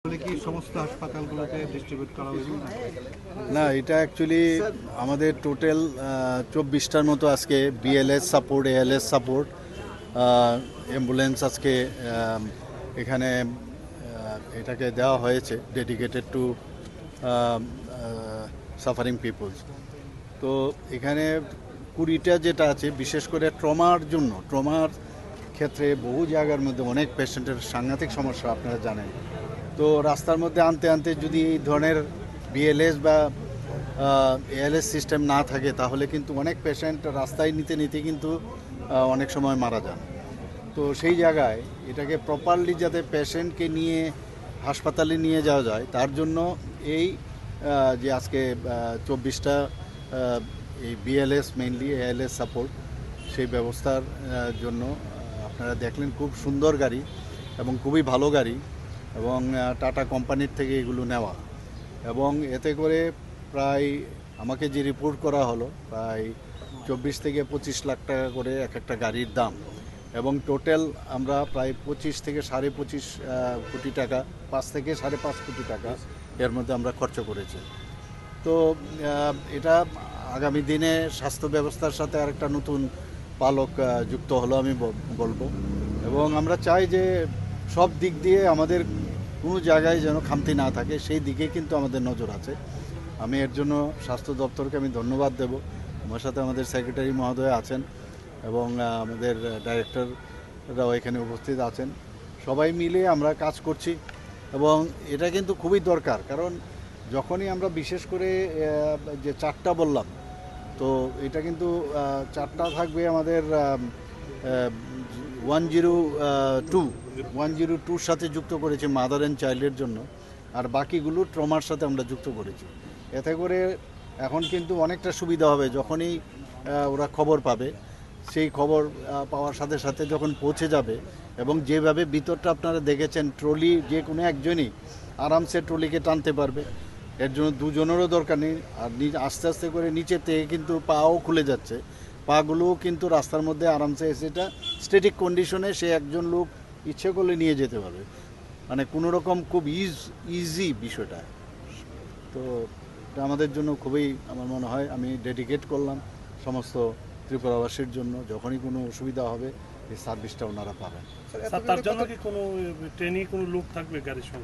কি সমস্ত হাসপাতালগুলোতে ডিস্ট্রিবিউট করা হয়েছে? না, এটা অ্যাকচুয়ালি আমাদের টোটাল 24টার মতো আজকে BLS support, ALS support, ambulance আজকে এখানে এটাকে দেওয়া হয়েছে, ডেডিকেটেড টু সাফারিং পিপলস। তো এখানে 20টা যেটা আছে বিশেষ করে ট্রমার ক্ষেত্রে বহু জায়গার মধ্যে অনেক পেশেন্টের সাংঘাতিক সমস্যা আপনারা জানেন। তো রাস্তার মধ্যে আনতে আনতে যদি এই ধরনের বিএলএস বা এএলএস সিস্টেম না থাকে তাহলে কিন্তু অনেক পেশেন্ট রাস্তায় নিতে নিতে কিন্তু অনেক সময় মারা যান। তো সেই জায়গায় এটাকে প্রপারলি যাতে পেশেন্টকে নিয়ে হাসপাতালে নিয়ে যাওয়া যায় তার জন্য এই যে আজকে 24টা এই বিএলএস মেইনলি এএলএস সাপোর্ট সেই ব্যবস্থার জন্য আপনারা দেখলেন খুব সুন্দর গাড়ি এবং খুবই ভালো গাড়ি এবং টাটা কোম্পানির থেকে এগুলো নেওয়া, এবং এতে করে প্রায় আমাকে যে রিপোর্ট করা হলো প্রায় 24 থেকে 25 লাখ টাকা করে এক একটা গাড়ির দাম, এবং টোটাল আমরা প্রায় 25 থেকে 25.5 কোটি টাকা, 5 থেকে 5.5 কোটি টাকা এর মধ্যে আমরা খরচ করেছি। তো এটা আগামী দিনে স্বাস্থ্য ব্যবস্থার সাথে আরেকটা নতুন পালক যুক্ত হলো আমি বলবো, এবং আমরা চাই যে সব দিক দিয়ে আমাদের কোনো জায়গায় যেন খামতি না থাকে সেই দিকে কিন্তু আমাদের নজর আছে। আমি এর জন্য স্বাস্থ্য দপ্তরকে আমি ধন্যবাদ দেব। আমার সাথে আমাদের সেক্রেটারি মহোদয় আছেন এবং আমাদের ডাইরেক্টররাও এখানে উপস্থিত আছেন। সবাই মিলে আমরা কাজ করছি এবং এটা কিন্তু খুবই দরকার, কারণ যখনই আমরা বিশেষ করে যে 4টা বললাম, তো এটা কিন্তু 4টা থাকবে আমাদের 102 সাথে যুক্ত করেছি মাদার অ্যান্ড চাইল্ডের জন্য, আর বাকিগুলো ট্রমার সাথে আমরা যুক্ত করেছি। এতে করে এখন কিন্তু অনেকটা সুবিধা হবে, যখনই ওরা খবর পাবে সেই খবর পাওয়ার সাথে সাথে যখন পৌঁছে যাবে, এবং যেভাবে ভিতরটা আপনারা দেখেছেন ট্রলি যে কোনো একজনই আরামসে ট্রলিকে টানতে পারবে, এর জন্য দুজনেরও দরকার নেই। আর আস্তে আস্তে করে নিচে থেকে কিন্তু পাও খুলে যাচ্ছে, পাগুলোও কিন্তু রাস্তার মধ্যে আরামসে সেটা স্ট্যাটিক কন্ডিশনে সে একজন লোক ইচ্ছে করলে নিয়ে যেতে পারবে, মানে কোনো রকম খুব ইজি বিষয়টা। তো এটা আমাদের জন্য খুবই, আমার মনে হয় আমি ডেডিকেট করলাম সমস্ত ত্রিপুরাবাসীর জন্য, যখনই কোনো অসুবিধা হবে এই সার্ভিসটা ওনারা পাবেন। তার জন্য কি কোনো ট্রেনে কোনো লোক থাকবে গাড়ির সঙ্গে?